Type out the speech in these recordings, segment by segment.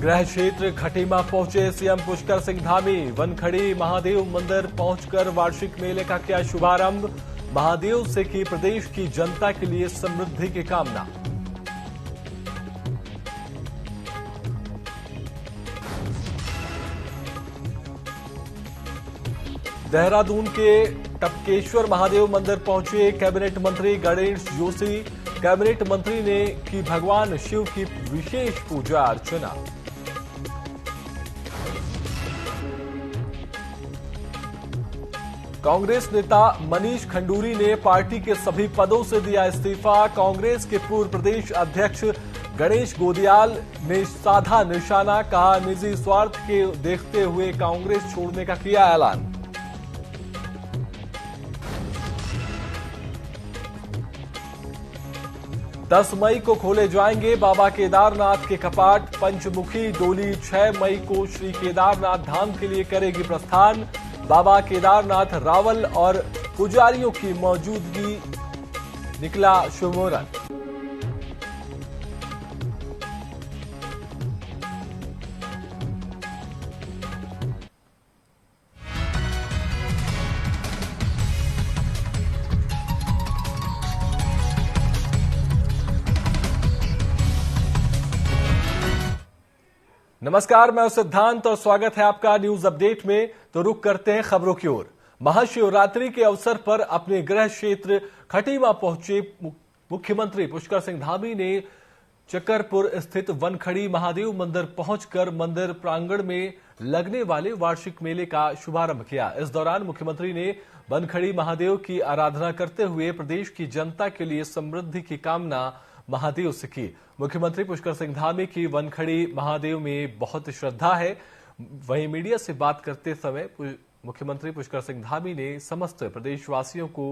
गृह क्षेत्र खटीमा पहुंचे सीएम पुष्कर सिंह धामी। वनखड़ी महादेव मंदिर पहुंचकर वार्षिक मेले का किया शुभारंभ। महादेव से की प्रदेश की जनता के लिए समृद्धि की कामना। देहरादून के टपकेश्वर महादेव मंदिर पहुंचे कैबिनेट मंत्री गणेश जोशी। कैबिनेट मंत्री ने की भगवान शिव की विशेष पूजा अर्चना। कांग्रेस नेता मनीष खंडूरी ने पार्टी के सभी पदों से दिया इस्तीफा। कांग्रेस के पूर्व प्रदेश अध्यक्ष गणेश गोदियाल ने साधा निशाना, कहा निजी स्वार्थ के देखते हुए कांग्रेस छोड़ने का किया ऐलान। दस मई को खोले जाएंगे बाबा केदारनाथ के कपाट। पंचमुखी डोली 6 मई को श्री केदारनाथ धाम के लिए करेगी प्रस्थान। बाबा केदारनाथ रावल और पुजारियों की मौजूदगी निकला शुभ मुहूर्त। नमस्कार, मैं सिद्धांत और स्वागत है आपका न्यूज अपडेट में। तो रुक करते हैं खबरों की ओर। महाशिवरात्रि के अवसर पर अपने गृह क्षेत्र खटीमा पहुंचे मुख्यमंत्री पुष्कर सिंह धामी ने चकरपुर स्थित वनखड़ी महादेव मंदिर पहुंचकर मंदिर प्रांगण में लगने वाले वार्षिक मेले का शुभारंभ किया। इस दौरान मुख्यमंत्री ने वनखड़ी महादेव की आराधना करते हुए प्रदेश की जनता के लिए समृद्धि की कामना महादेव से की। मुख्यमंत्री पुष्कर सिंह धामी की वनखड़ी महादेव में बहुत श्रद्धा है। वहीं मीडिया से बात करते समय मुख्यमंत्री पुष्कर सिंह धामी ने समस्त प्रदेशवासियों को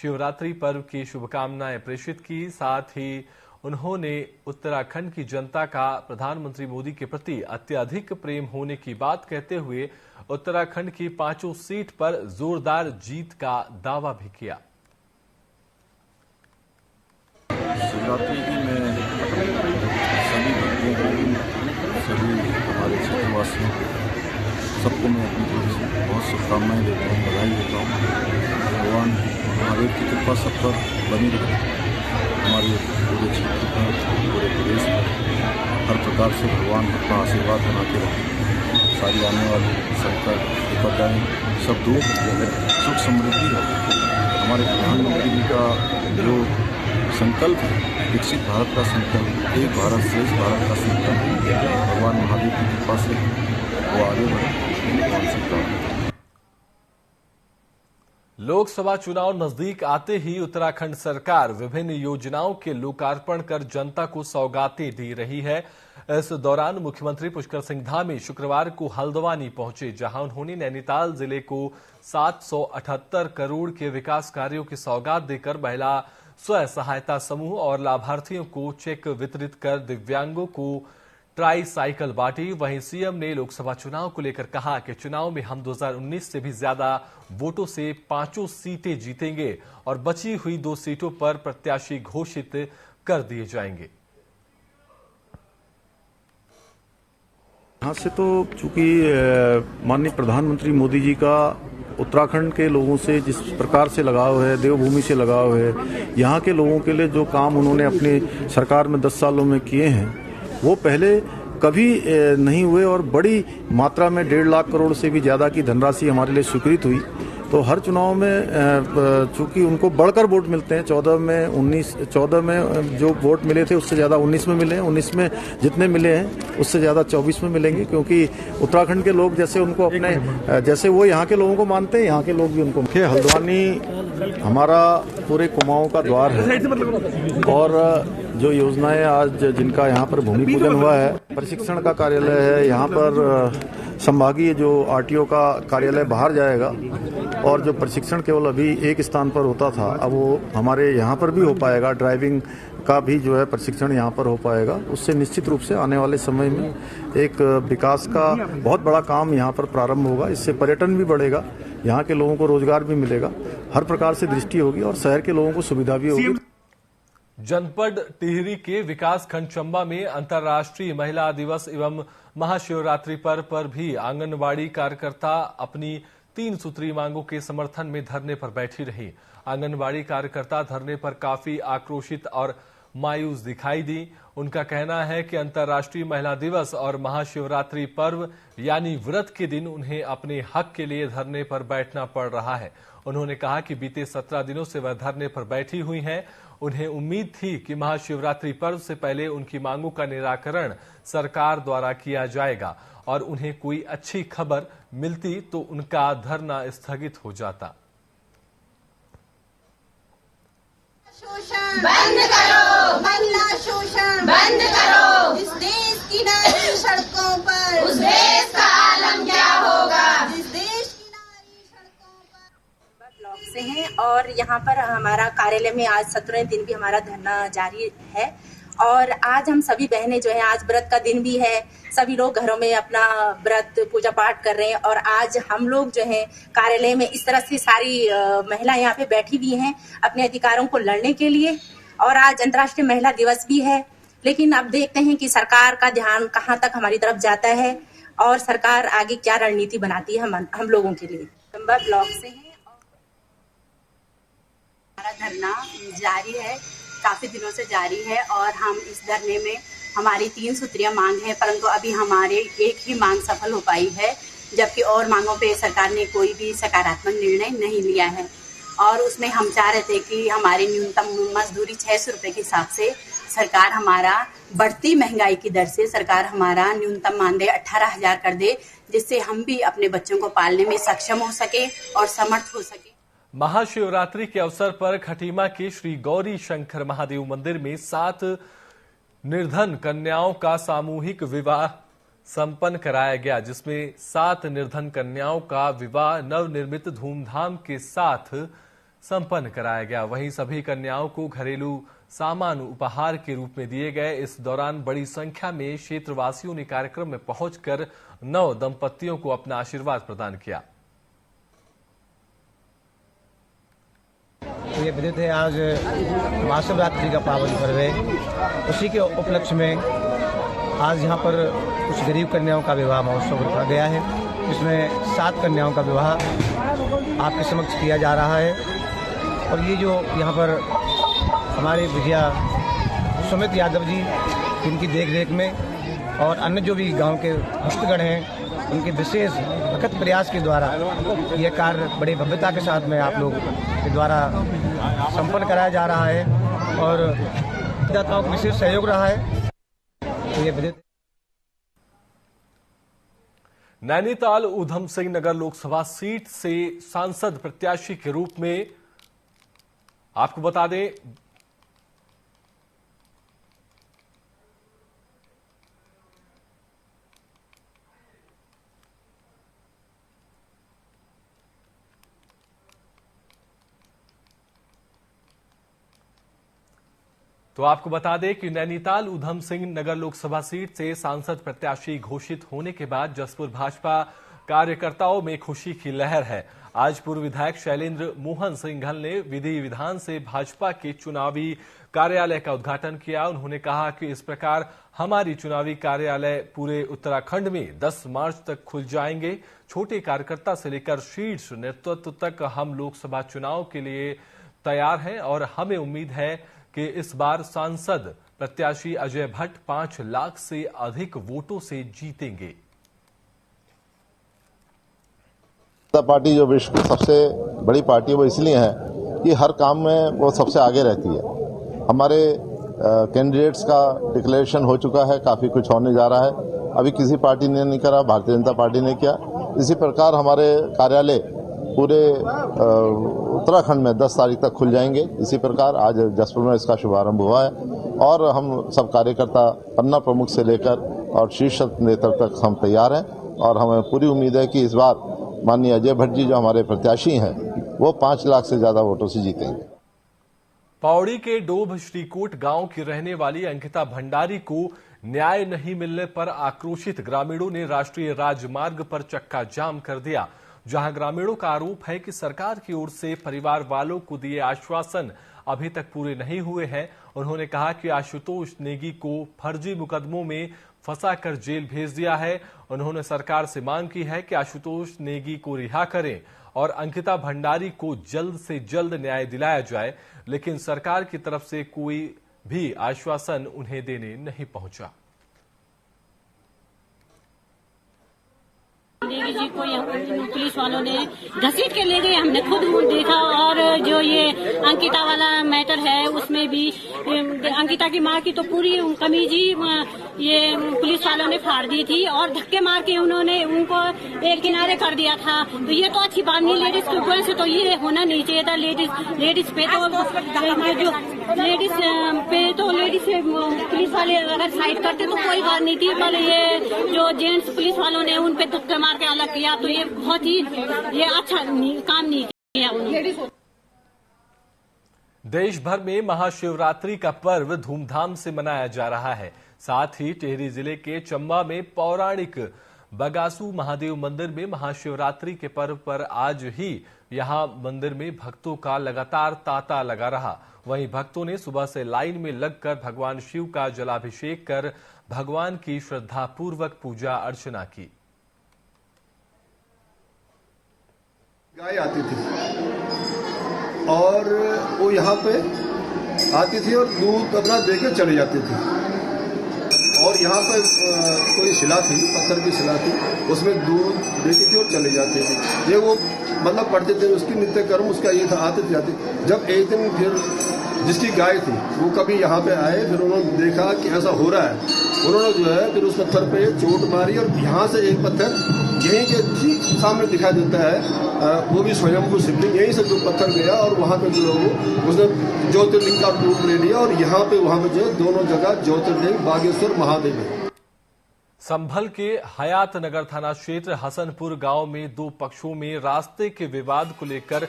शिवरात्रि पर्व की शुभकामनाएं प्रेषित की। साथ ही उन्होंने उत्तराखंड की जनता का प्रधानमंत्री मोदी के प्रति अत्यधिक प्रेम होने की बात कहते हुए उत्तराखंड की 5 सीट पर जोरदार जीत का दावा भी किया। शिवरात्रि की मैं सभी भक्तों को, सभी हमारे क्षेत्रवासियों को, सबको मैं अपनी तरफ से बहुत शुभकामनाएं देता हूँ, बधाई देता हूँ। भगवान महादेव की कृपा सब पर बनी रहे, हमारे पूरे क्षेत्र पर, पूरे प्रदेश पर हर प्रकार से भगवान अपना आशीर्वाद बनाते रहे। सारी आने वाली संकट विपदाएं सब दूर होते हैं, सुख समृद्धि है। हमारे प्रधानमंत्री जी का जो संकल्प है, विकसित भारत का संकल्प, एक भारत श्रेष्ठ भारत का संकल्प, भगवान महादेव की कृपा से वो आगे बढ़े। लोकसभा चुनाव नजदीक आते ही उत्तराखंड सरकार विभिन्न योजनाओं के लोकार्पण कर जनता को सौगातें दे रही है। इस दौरान मुख्यमंत्री पुष्कर सिंह धामी शुक्रवार को हल्द्वानी पहुंचे, जहां उन्होंने नैनीताल जिले को 778 करोड़ के विकास कार्यों की सौगात देकर महिला स्व सहायता समूह और लाभार्थियों को चेक वितरित कर दिव्यांगों को ट्राई साइकिल बांटी। वहीं सीएम ने लोकसभा चुनाव को लेकर कहा कि चुनाव में हम 2019 से भी ज्यादा वोटों से 5 सीटें जीतेंगे और बची हुई 2 सीटों पर प्रत्याशी घोषित कर दिए जाएंगे। यहाँ से तो चूंकि माननीय प्रधानमंत्री मोदी जी का उत्तराखंड के लोगों से जिस प्रकार से लगाव है, देवभूमि से लगाव है, यहाँ के लोगों के लिए जो काम उन्होंने अपनी सरकार में 10 सालों में किए हैं वो पहले कभी नहीं हुए और बड़ी मात्रा में 1.5 लाख करोड़ से भी ज्यादा की धनराशि हमारे लिए स्वीकृत हुई। तो हर चुनाव में चूंकि उनको बढ़कर वोट मिलते हैं, 14 में जो वोट मिले थे उससे ज्यादा 19 में मिले हैं, 19 में जितने मिले हैं उससे ज्यादा 24 में मिलेंगे, क्योंकि उत्तराखंड के लोग जैसे उनको अपने जैसे वो यहाँ के लोगों को मानते हैं, यहाँ के लोग भी उनको। हल्द्वानी हमारा पूरे कुमाऊं का द्वार है और जो योजनाएं आज जिनका यहाँ पर भूमि पूजन हुआ है, प्रशिक्षण का कार्यालय है, यहाँ पर संभागीय जो आरटीओ का कार्यालय बाहर जाएगा और जो प्रशिक्षण केवल अभी एक स्थान पर होता था अब वो हमारे यहाँ पर भी हो पाएगा। ड्राइविंग का भी जो है प्रशिक्षण यहाँ पर हो पाएगा। उससे निश्चित रूप से आने वाले समय में एक विकास का बहुत बड़ा काम यहाँ पर प्रारंभ होगा। इससे पर्यटन भी बढ़ेगा, यहाँ के लोगों को रोजगार भी मिलेगा, हर प्रकार से दृष्टि होगी और शहर के लोगों को सुविधा भी होगी। जनपद टिहरी के विकास खंड चंबा में अंतर्राष्ट्रीय महिला दिवस एवं महाशिवरात्रि पर्व पर भी आंगनबाड़ी कार्यकर्ता अपनी 3 सूत्री मांगों के समर्थन में धरने पर बैठी रही। आंगनबाड़ी कार्यकर्ता धरने पर काफी आक्रोशित और मायूस दिखाई दी। उनका कहना है कि अंतर्राष्ट्रीय महिला दिवस और महाशिवरात्रि पर्व यानी व्रत के दिन उन्हें अपने हक के लिए धरने पर बैठना पड़ रहा है। उन्होंने कहा कि बीते 17 दिनों से वह धरने पर बैठी हुई हैं। उन्हें उम्मीद थी कि महाशिवरात्रि पर्व से पहले उनकी मांगों का निराकरण सरकार द्वारा किया जाएगा और उन्हें कोई अच्छी खबर मिलती तो उनका धरना स्थगित हो जाता। शोषण बंद करो, महिला शोषण बंद करो। इस देश की नारी सड़कों पर, उस देश का आलम क्या होगा। जिस देश की नारी सड़कों पर। ब्लॉक से हैं और यहाँ पर हमारा कार्यालय में आज 17वें दिन भी हमारा धरना जारी है। और आज हम सभी बहनें जो है, आज व्रत का दिन भी है, सभी लोग घरों में अपना व्रत पूजा पाठ कर रहे हैं। और आज हम लोग जो है कार्यालय में इस तरह से सारी महिलाएं यहाँ पे बैठी हुई हैं अपने अधिकारों को लड़ने के लिए। और आज अंतर्राष्ट्रीय महिला दिवस भी है, लेकिन अब देखते हैं कि सरकार का ध्यान कहाँ तक हमारी तरफ जाता है और सरकार आगे क्या रणनीति बनाती है हम लोगों के लिए। चंबा ब्लॉक से है, हमारा धरना जारी है, काफी दिनों से जारी है। और हम इस धरने में हमारी 3 सूत्रीय मांग है, परंतु अभी हमारे एक ही मांग सफल हो पाई है, जबकि और मांगों पे सरकार ने कोई भी सकारात्मक निर्णय नहीं लिया है। और उसमें हम चाह रहे थे कि हमारी न्यूनतम मजदूरी 600 रुपए के हिसाब से सरकार हमारा बढ़ती महंगाई की दर से सरकार हमारा न्यूनतम मानदेय 18,000 कर दे, जिससे हम भी अपने बच्चों को पालने में सक्षम हो सके और समर्थ हो सके। महाशिवरात्रि के अवसर पर खटीमा के श्री गौरी शंकर महादेव मंदिर में 7 निर्धन कन्याओं का सामूहिक विवाह संपन्न कराया गया, जिसमें 7 निर्धन कन्याओं का विवाह नवनिर्मित धूमधाम के साथ संपन्न कराया गया। वहीं सभी कन्याओं को घरेलू सामान उपहार के रूप में दिए गए। इस दौरान बड़ी संख्या में क्षेत्रवासियों ने कार्यक्रम में पहुंचकर नव दंपतियों को अपना आशीर्वाद प्रदान किया। ये विदित है, आज महाशिवरात्रि का पावन पर्व है। उसी के उपलक्ष्य में आज यहाँ पर कुछ गरीब कन्याओं का विवाह महोत्सव रखा गया है, जिसमें 7 कन्याओं का विवाह आपके समक्ष किया जा रहा है। और ये जो यहाँ पर हमारे भैया सुमित यादव जी, इनकी देखरेख में और अन्य जो भी गांव के भक्तगण हैं, उनके विशेष अथक प्रयास के द्वारा यह कार्य बड़े भव्यता के साथ में आप लोग के द्वारा संपन्न कराया जा रहा है और दाताओं का विशेष सहयोग रहा है। तो ये विदित। नैनीताल ऊधम सिंह नगर लोकसभा सीट से सांसद प्रत्याशी के रूप में आपको बता दें, कि नैनीताल ऊधम सिंह नगर लोकसभा सीट से सांसद प्रत्याशी घोषित होने के बाद जसपुर भाजपा कार्यकर्ताओं में खुशी की लहर है। आज पूर्व विधायक शैलेंद्र मोहन सिंघल ने विधि विधान से भाजपा के चुनावी कार्यालय का उद्घाटन किया। उन्होंने कहा कि इस प्रकार हमारी चुनावी कार्यालय पूरे उत्तराखंड में 10 मार्च तक खुल जाएंगे। छोटे कार्यकर्ता से लेकर शीर्ष नेतृत्व तक हम लोकसभा चुनाव के लिए तैयार हैं और हमें उम्मीद है कि इस बार सांसद प्रत्याशी अजय भट्ट 5 लाख से अधिक वोटों से जीतेंगे। जनता पार्टी जो विश्व की सबसे बड़ी पार्टी है वो इसलिए है कि हर काम में वो सबसे आगे रहती है। हमारे कैंडिडेट्स का डिक्लेरेशन हो चुका है, काफी कुछ होने जा रहा है। अभी किसी पार्टी ने नहीं करा, भारतीय जनता पार्टी ने किया। इसी प्रकार हमारे कार्यालय पूरे उत्तराखंड में 10 तारीख तक खुल जाएंगे। इसी प्रकार आज जसपुर में इसका शुभारंभ हुआ है और हम सब कार्यकर्ता पन्ना प्रमुख से लेकर और शीर्ष नेतृत्व तक हम तैयार हैं और हमें पूरी उम्मीद है कि इस बार माननीय अजय भट्ट जी जो हमारे प्रत्याशी हैं वो 5 लाख से ज्यादा वोटों से जीतेंगे। पौड़ी के डोभ श्रीकोट गांव की रहने वाली अंकिता भंडारी को न्याय नहीं मिलने पर आक्रोशित ग्रामीणों ने राष्ट्रीय राजमार्ग पर चक्का जाम कर दिया, जहां ग्रामीणों का आरोप है कि सरकार की ओर से परिवार वालों को दिए आश्वासन अभी तक पूरे नहीं हुए हैं। उन्होंने कहा कि आशुतोष नेगी को फर्जी मुकदमों में फंसाकर जेल भेज दिया है। उन्होंने सरकार से मांग की है कि आशुतोष नेगी को रिहा करें और अंकिता भंडारी को जल्द से जल्द न्याय दिलाया जाए, लेकिन सरकार की तरफ से कोई भी आश्वासन उन्हें देने नहीं पहुंचा। नेगी जी को पुलिस वालों ने घसीट के ले गए, हमने खुद देखा। और जो ये अंकिता वाला मैटर है उसमें भी अंकिता की मां की तो पूरी कमीज ही ये पुलिस वालों ने फाड़ दी थी और धक्के मार के उन्होंने उनको एक किनारे कर दिया था। तो ये तो अच्छी बात नहीं, लेडीज के ऊपर से तो ये होना नहीं चाहिए था। लेडीज पे तो लेडीज पुलिस वाले अगर साइड करते तो कोई बात नहीं थी, पर ये जो जेंट्स पुलिस वालों ने उन पे धक्के मार के अलग किया तो ये बहुत ही अच्छा काम नहीं किया उन्होंने। देश भर में महाशिवरात्रि का पर्व धूमधाम से मनाया जा रहा है। साथ ही टिहरी जिले के चंबा में पौराणिक बगासू महादेव मंदिर में महाशिवरात्रि के पर्व पर आज ही यहां मंदिर में भक्तों का लगातार तांता लगा रहा। वहीं भक्तों ने सुबह से लाइन में लगकर भगवान शिव का जलाभिषेक कर भगवान की श्रद्धापूर्वक पूजा अर्चना की। गाय आती थी और वो यहाँ पे आती थी और दूध अपना देकर चली जाती थी। और यहाँ पर कोई शिला थी, पत्थर की शिला थी, उसमें दूध देती थी और चले जाते थे। ये वो मतलब पढ़ते थे, उसकी नित्य कर्म उसका ये था, आते जाते। जब एक दिन फिर जिसकी गाय थी वो कभी यहाँ पे आए, फिर उन्होंने देखा कि ऐसा हो रहा है। उन्होंने जो है फिर उस पत्थर पे चोट मारी और यहाँ से एक पत्थर यहीं के ठीक सामने दिखाई देता है, वो भी स्वयंभू शिवलिंग, यहीं से जो पत्थर गया और वहाँ पे जो लोग उसने ज्योतिर्लिंग का रूप ले लिया और यहाँ पे वहाँ पे जो है दोनों जगह ज्योतिर्लिंग बागेश्वर महादेव है। संभल के हयात नगर थाना क्षेत्र हसनपुर गांव में दो पक्षों में रास्ते के विवाद को लेकर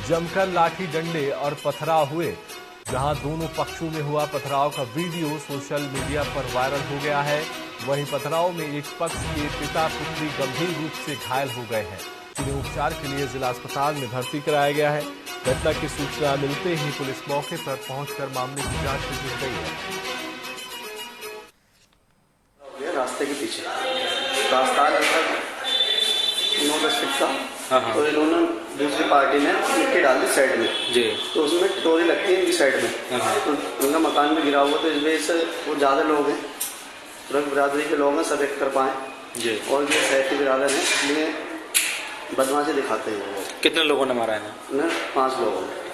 जमकर लाठी डंडे और पथराव हुए। जहां दोनों पक्षों में हुआ पथराव का वीडियो सोशल मीडिया पर वायरल हो गया है। वहीं पथराव में एक पक्ष के पिता पुत्री गंभीर रूप से घायल हो गए हैं, जिन्हें उपचार के लिए जिला अस्पताल में भर्ती कराया गया है। घटना की सूचना मिलते ही पुलिस मौके पर पहुंचकर मामले की जांच में जुट गई है। रास्ते के पीछे रास्ता इन्होंने शिक्षा तो इन्होंने दूसरी पार्टी ने मिट्टी डाल दी साइड में जी, तो उसमें टोरी लगती है इनकी साइड में, तो उनका मकान भी गिरा हुआ, तो इस वजह से वो ज्यादा लोग हैं, रंग बिरादरी के लोग हैं, सब एक कर पाए जी। और जो सहती बिरादर है इसलिए बदमाशी दिखाते हैं। कितने लोगों ने मारा है? 5 लोगों ने।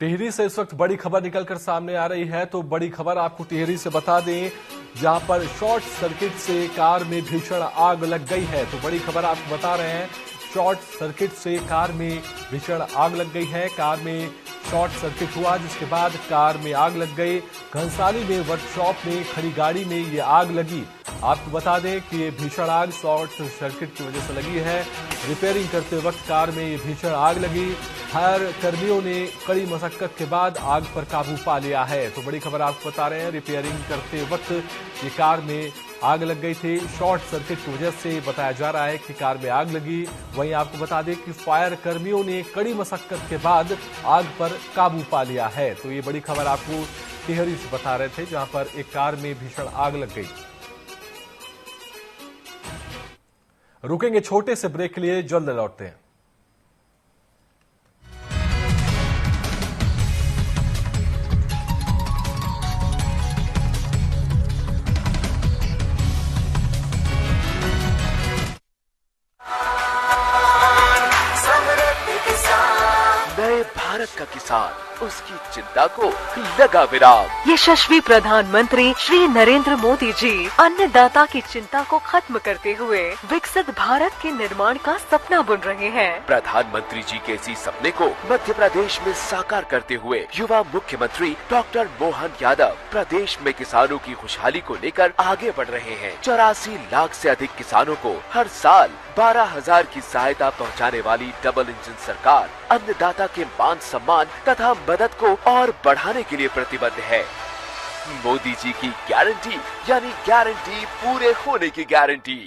टिहरी से इस वक्त बड़ी खबर निकलकर सामने आ रही है, तो बड़ी खबर आपको टिहरी से बता दें, जहां पर शॉर्ट सर्किट से कार में भीषण आग लग गई है। तो बड़ी खबर आपको बता रहे हैं, शॉर्ट सर्किट से कार में भीषण आग लग गई है। कार में शॉर्ट सर्किट हुआ, जिसके बाद कार में आग लग गई। घनसाली में वर्कशॉप में खड़ी गाड़ी में ये आग लगी। आपको बता दें कि ये भीषण आग शॉर्ट सर्किट की वजह से लगी है। रिपेयरिंग करते वक्त कार में ये भीषण आग लगी। फायर कर्मियों ने कड़ी मशक्कत के बाद आग पर काबू पा लिया है। तो बड़ी खबर आपको बता रहे हैं, रिपेयरिंग करते वक्त ये कार में आग लग गई थी। शॉर्ट सर्किट की वजह से बताया जा रहा है कि कार में आग लगी। वहीं आपको बता दें कि फायर कर्मियों ने कड़ी मशक्कत के बाद आग पर काबू पा लिया है। तो ये बड़ी खबर आपको टिहरी से बता रहे थे, जहां पर एक कार में भीषण आग लग गई। रुकेंगे छोटे से ब्रेक के लिए, जल्द लौटते हैं। भारत का किसान, उसकी चिंता को लगा विराम। यशस्वी प्रधानमंत्री श्री नरेंद्र मोदी जी अन्नदाता की चिंता को खत्म करते हुए विकसित भारत के निर्माण का सपना बुन रहे हैं। प्रधानमंत्री जी के इसी सपने को मध्य प्रदेश में साकार करते हुए युवा मुख्यमंत्री डॉक्टर मोहन यादव प्रदेश में किसानों की खुशहाली को लेकर आगे बढ़ रहे हैं। 84 लाख से अधिक किसानों को हर साल 12,000 की सहायता पहुंचाने वाली डबल इंजन सरकार अन्नदाता के मान सम्मान तथा मदद को और बढ़ाने के लिए प्रतिबद्ध है। मोदी जी की गारंटी यानी गारंटी पूरे होने की गारंटी।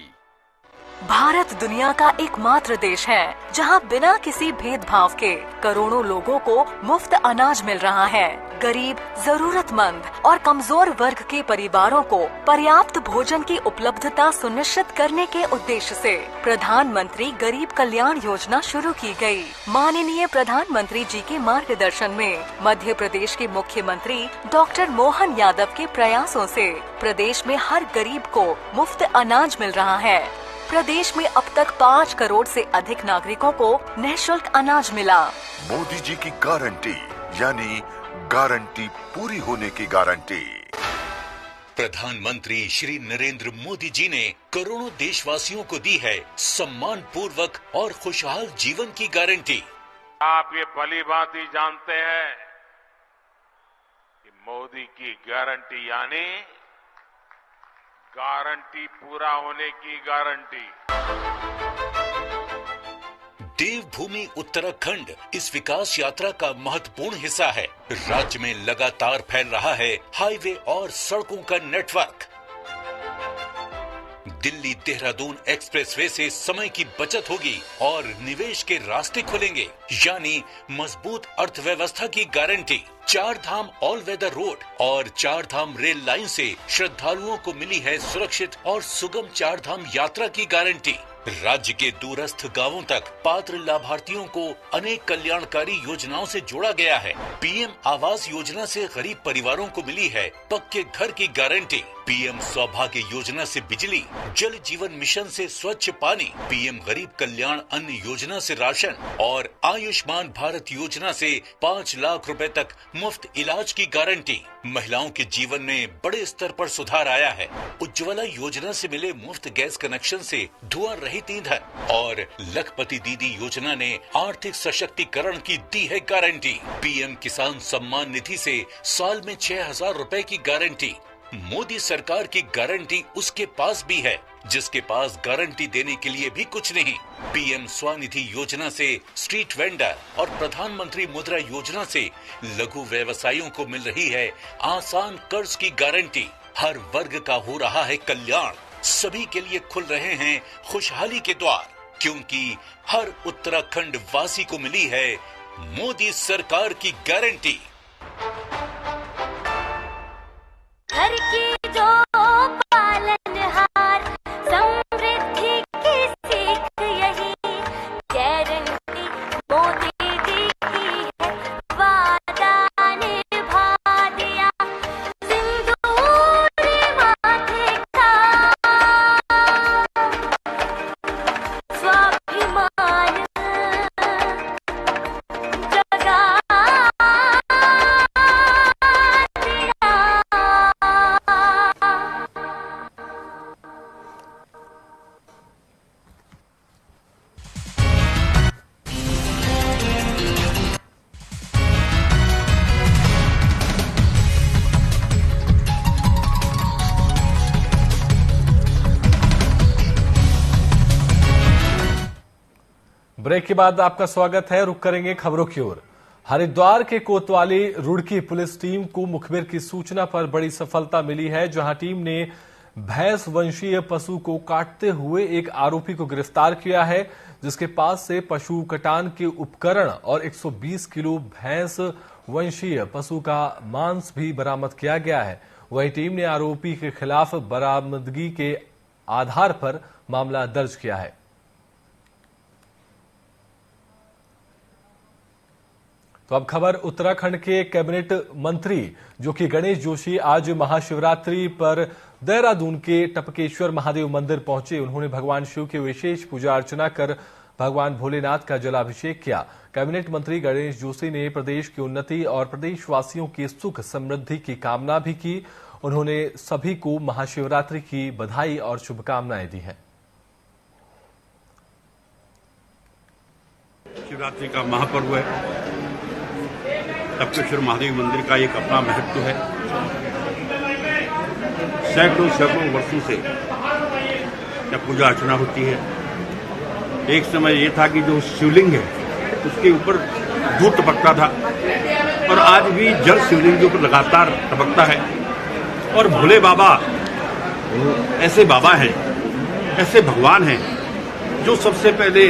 भारत दुनिया का एकमात्र देश है जहां बिना किसी भेदभाव के करोड़ों लोगों को मुफ्त अनाज मिल रहा है। गरीब, जरूरतमंद और कमजोर वर्ग के परिवारों को पर्याप्त भोजन की उपलब्धता सुनिश्चित करने के उद्देश्य से प्रधानमंत्री गरीब कल्याण योजना शुरू की गई। माननीय प्रधानमंत्री जी के मार्गदर्शन में मध्य प्रदेश के मुख्यमंत्री डॉक्टर मोहन यादव के प्रयासों से प्रदेश में हर गरीब को मुफ्त अनाज मिल रहा है। प्रदेश में अब तक 5 करोड़ से अधिक नागरिकों को निःशुल्क अनाज मिला। मोदी जी की गारंटी यानी गारंटी पूरी होने की गारंटी। प्रधानमंत्री श्री नरेंद्र मोदी जी ने करोड़ों देशवासियों को दी है सम्मान पूर्वक और खुशहाल जीवन की गारंटी। आप ये भली भांति जानते हैं कि मोदी की गारंटी यानी गारंटी पूरा होने की गारंटी। देवभूमि उत्तराखंड इस विकास यात्रा का महत्वपूर्ण हिस्सा है। राज्य में लगातार फैल रहा है हाईवे और सड़कों का नेटवर्क। दिल्ली देहरादून एक्सप्रेसवे से समय की बचत होगी और निवेश के रास्ते खुलेंगे, यानी मजबूत अर्थव्यवस्था की गारंटी। 4 धाम ऑल वेदर रोड और 4 धाम रेल लाइन से श्रद्धालुओं को मिली है सुरक्षित और सुगम 4 धाम यात्रा की गारंटी। राज्य के दूरस्थ गांवों तक पात्र लाभार्थियों को अनेक कल्याणकारी योजनाओं से जोड़ा गया है। पीएम आवास योजना से गरीब परिवारों को मिली है पक्के घर की गारंटी। पीएम सौभाग्य योजना से बिजली, जल जीवन मिशन से स्वच्छ पानी, पीएम गरीब कल्याण अन्न योजना से राशन और आयुष्मान भारत योजना से 5 लाख रुपए तक मुफ्त इलाज की गारंटी। महिलाओं के जीवन में बड़े स्तर पर सुधार आया है। उज्ज्वला योजना से मिले मुफ्त गैस कनेक्शन से धुआं रहित ईंधन और लखपति दीदी योजना ने आर्थिक सशक्तिकरण की दी है गारंटी। पीएम किसान सम्मान निधि से साल में 6,000 रुपए की गारंटी। मोदी सरकार की गारंटी उसके पास भी है जिसके पास गारंटी देने के लिए भी कुछ नहीं। पीएम स्वनिधि योजना से स्ट्रीट वेंडर और प्रधानमंत्री मुद्रा योजना से लघु व्यवसायियों को मिल रही है आसान कर्ज की गारंटी। हर वर्ग का हो रहा है कल्याण, सभी के लिए खुल रहे हैं खुशहाली के द्वार, क्योंकि हर उत्तराखंड वासी को मिली है मोदी सरकार की गारंटी। घर की जो पालनहार समृद्धि की सीख यही गारंटी मोदी जी की है। वादा निभा दिया सिंदूर माथे का स्वाभिमान जगा ब्रेक के बाद आपका स्वागत है। रुक करेंगे खबरों की ओर। हरिद्वार के कोतवाली रुड़की पुलिस टीम को मुखबिर की सूचना पर बड़ी सफलता मिली है, जहां टीम ने भैंस वंशीय पशु को काटते हुए एक आरोपी को गिरफ्तार किया है, जिसके पास से पशु कटान के उपकरण और 120 किलो भैंस वंशीय पशु का मांस भी बरामद किया गया है। वही टीम ने आरोपी के खिलाफ बरामदगी के आधार पर मामला दर्ज किया है। तो अब खबर उत्तराखंड के कैबिनेट मंत्री जो कि गणेश जोशी आज महाशिवरात्रि पर देहरादून के टपकेश्वर महादेव मंदिर पहुंचे। उन्होंने भगवान शिव की विशेष पूजा अर्चना कर भगवान भोलेनाथ का जलाभिषेक किया। कैबिनेट मंत्री गणेश जोशी ने प्रदेश की उन्नति और प्रदेशवासियों की सुख समृद्धि की कामना भी की। उन्होंने सभी को महाशिवरात्रि की बधाई और शुभकामनाएं दी हैं। शिवरात्रि का महापर्व है। टपकेश्वर महादेव मंदिर का एक अपना महत्व है। सैकड़ों वर्षों से यह पूजा अर्चना होती है। एक समय ये था कि जो शिवलिंग है उसके ऊपर दूध टपकता था और आज भी जल शिवलिंग के ऊपर लगातार टपकता है। और भोले बाबा ऐसे बाबा हैं, ऐसे भगवान हैं जो सबसे पहले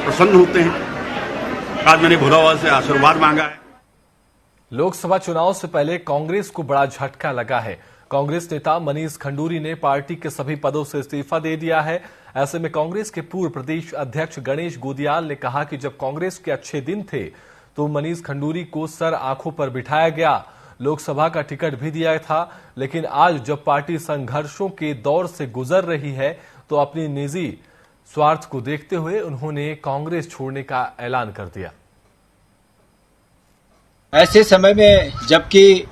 प्रसन्न होते हैं। आज मैंने भोला बाबा से आशीर्वाद मांगा है। लोकसभा चुनाव से पहले कांग्रेस को बड़ा झटका लगा है। कांग्रेस नेता मनीष खंडूरी ने पार्टी के सभी पदों से इस्तीफा दे दिया है। ऐसे में कांग्रेस के पूर्व प्रदेश अध्यक्ष गणेश गोदियाल ने कहा कि जब कांग्रेस के अच्छे दिन थे तो मनीष खंडूरी को सर आंखों पर बिठाया गया, लोकसभा का टिकट भी दिया था, लेकिन आज जब पार्टी संघर्षों के दौर से गुजर रही है तो अपनी निजी स्वार्थ को देखते हुए उन्होंने कांग्रेस छोड़ने का ऐलान कर दिया। ऐसे समय में जबकि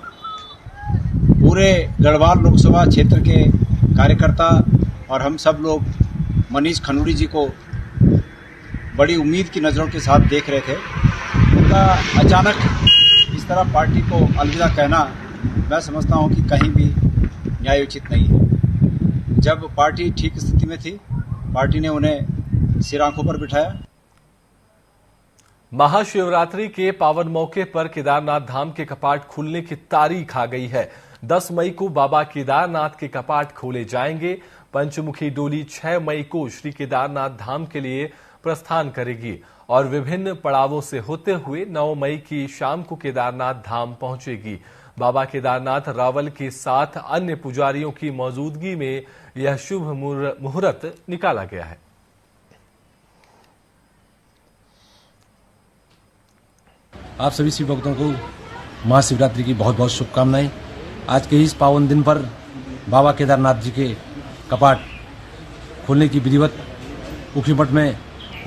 पूरे गढ़वाल लोकसभा क्षेत्र के कार्यकर्ता और हम सब लोग मनीष खंडूरी जी को बड़ी उम्मीद की नज़रों के साथ देख रहे थे, उनका अचानक इस तरह पार्टी को अलविदा कहना मैं समझता हूं कि कहीं भी न्यायोचित नहीं है। जब पार्टी ठीक स्थिति में थी, पार्टी ने उन्हें सिर आंखों पर बिठाया। महाशिवरात्रि के पावन मौके पर केदारनाथ धाम के कपाट खुलने की तारीख आ गई है। 10 मई को बाबा केदारनाथ के कपाट खोले जाएंगे। पंचमुखी डोली 6 मई को श्री केदारनाथ धाम के लिए प्रस्थान करेगी और विभिन्न पड़ावों से होते हुए 9 मई की शाम को केदारनाथ धाम पहुंचेगी। बाबा केदारनाथ रावल के साथ अन्य पुजारियों की मौजूदगी में यह शुभ मुहूर्त निकाला गया है। आप सभी शिव भक्तों को महाशिवरात्रि की बहुत बहुत शुभकामनाएं। आज के इस पावन दिन पर बाबा केदारनाथ जी के कपाट खोलने की विधिवत उखी मठ में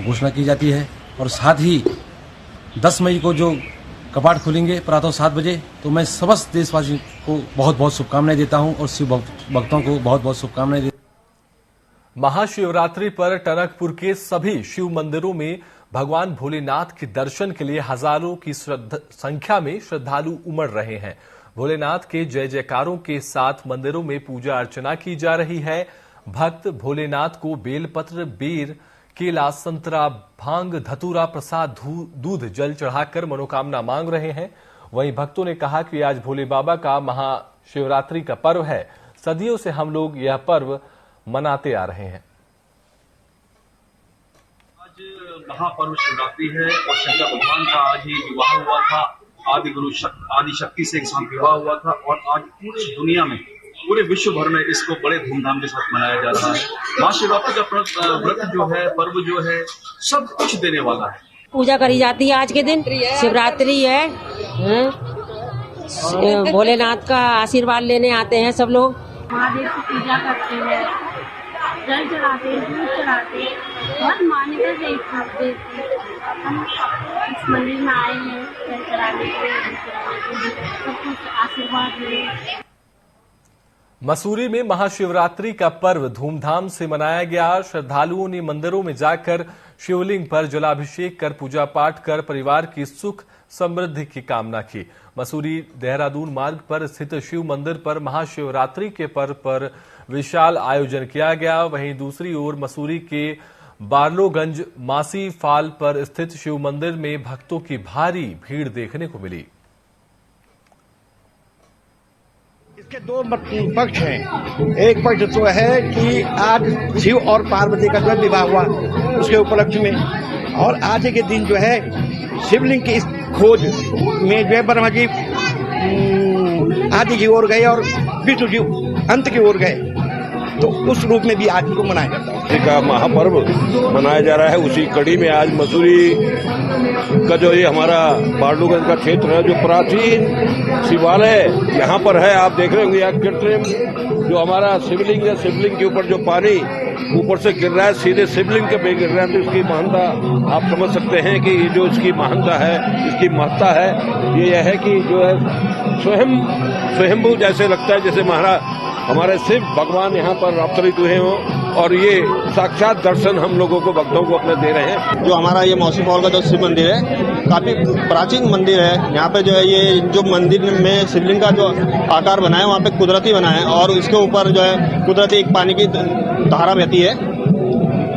घोषणा की जाती है और साथ ही 10 मई को जो कपाट खुलेंगे प्रातः 7 बजे, तो मैं समस्त देशवासियों को बहुत बहुत शुभकामनाएं देता हूं और शिव भक्तों को बहुत बहुत शुभकामनाएं देता हूं। महाशिवरात्रि पर टनकपुर के सभी शिव मंदिरों में भगवान भोलेनाथ के दर्शन के लिए हजारों की संख्या में श्रद्धालु उमड़ रहे हैं। भोलेनाथ के जय जयकारों के साथ मंदिरों में पूजा अर्चना की जा रही है। भक्त भोलेनाथ को बेलपत्र, बेर, केला, संतरा, भांग, धतूरा, प्रसाद, दूध, जल चढ़ाकर मनोकामना मांग रहे हैं। वहीं भक्तों ने कहा कि आज भोले बाबा का महाशिवरात्रि का पर्व है। सदियों से हम लोग यह पर्व मनाते आ रहे हैं। महापर्व शिवरात्रि है और शंकर भगवान का आज ही विवाह हुआ था। आदि गुरु आदि शक्ति से एक साथ विवाह हुआ था और आज पूरी दुनिया में, पूरे विश्व भर में इसको बड़े धूमधाम के साथ मनाया जा रहा है। महाशिवरात्रि का व्रत जो है, पर्व जो है, सब कुछ देने वाला है। पूजा करी जाती है आज के दिन, शिवरात्रि है। भोलेनाथ का आशीर्वाद लेने आते हैं सब लोग। महादेव की पूजा करते हैं, जल चढ़ाते हैं, दूध चढ़ाते हैं, बहुत मान्यता से हम इस मंदिर में आए हैं जल चढ़ाने के लिए, सब कुछ आशीर्वाद लें। मसूरी में महाशिवरात्रि का पर्व धूमधाम से मनाया गया। श्रद्धालुओं ने मंदिरों में जाकर शिवलिंग पर जलाभिषेक कर पूजा पाठ कर परिवार की सुख समृद्धि की कामना की। मसूरी देहरादून मार्ग पर स्थित शिव मंदिर पर महाशिवरात्रि के पर्व पर विशाल आयोजन किया गया। वहीं दूसरी ओर मसूरी के बार्लोगंज मासी फाल पर स्थित शिव मंदिर में भक्तों की भारी भीड़ देखने को मिली। इसके दो पक्ष हैं। एक पक्ष तो है कि आज शिव और पार्वती का जो विवाह हुआ उसके उपलक्ष्य में, और आज के दिन जो है शिवलिंग की इस खोज में जो है ब्रह्मा जी आदि की ओर गए और विष्णु जी अंत की ओर गए, तो उस रूप में भी आज को मनाया जाता है। का महापर्व मनाया जा रहा है। उसी कड़ी में आज मसूरी का जो ये हमारा बार्लोगंज का क्षेत्र है, जो प्राचीन शिवालय यहाँ पर है, आप देख रहे होंगे यहाँ कृत्रिम जो हमारा शिवलिंग है, शिवलिंग के ऊपर जो पानी ऊपर से गिर रहा है सीधे शिवलिंग के पे गिर रहा है, तो इसकी महानता आप समझ सकते हैं कि ये जो इसकी महानता है, इसकी महत्ता है, ये है कि जो है स्वयंभू जैसे लगता है जैसे हमारे शिव भगवान यहाँ पर अवतरित हुए हों, और ये साक्षात दर्शन हम लोगों को, भक्तों को अपने दे रहे हैं। जो हमारा ये मौसी फॉल का जो शिव मंदिर है, काफी प्राचीन मंदिर है। यहाँ पे जो है ये जो मंदिर में शिवलिंग का जो आकार बना है वहाँ पे कुदरती बना है, और इसके ऊपर जो है कुदरती एक पानी की धारा बहती है,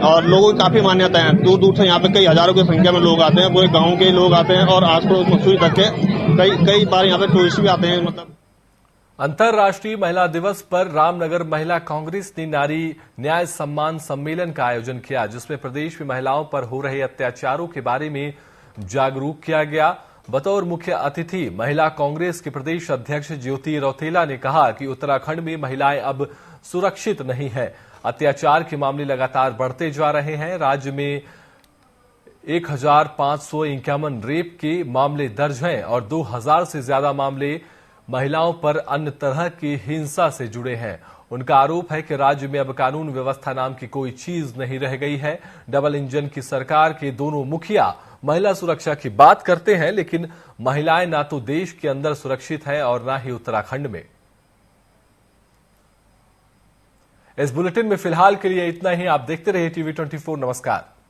और लोगों की काफी मान्यता है। दूर दूर से यहाँ पे कई हजारों की संख्या में लोग आते हैं, पूरे गाँव के लोग आते हैं, और आस पड़ोस मसूरी तक के कई बार यहाँ पे टूरिस्ट भी आते हैं। मतलब अंतर्राष्ट्रीय महिला दिवस पर रामनगर महिला कांग्रेस ने नारी न्याय सम्मान सम्मेलन का आयोजन किया, जिसमें प्रदेश में महिलाओं पर हो रहे अत्याचारों के बारे में जागरूक किया गया। बतौर मुख्य अतिथि महिला कांग्रेस के प्रदेश अध्यक्ष ज्योति रौतेला ने कहा कि उत्तराखंड में महिलाएं अब सुरक्षित नहीं है। अत्याचार के मामले लगातार बढ़ते जा रहे हैं। राज्य में 1551 रेप के मामले दर्ज हैं और 2000 से ज्यादा मामले महिलाओं पर अन्य तरह की हिंसा से जुड़े हैं। उनका आरोप है कि राज्य में अब कानून व्यवस्था नाम की कोई चीज नहीं रह गई है। डबल इंजन की सरकार के दोनों मुखिया महिला सुरक्षा की बात करते हैं, लेकिन महिलाएं ना तो देश के अंदर सुरक्षित हैं और ना ही उत्तराखंड में। इस बुलेटिन में फिलहाल के लिए इतना ही। आप देखते रहिए TV24। नमस्कार।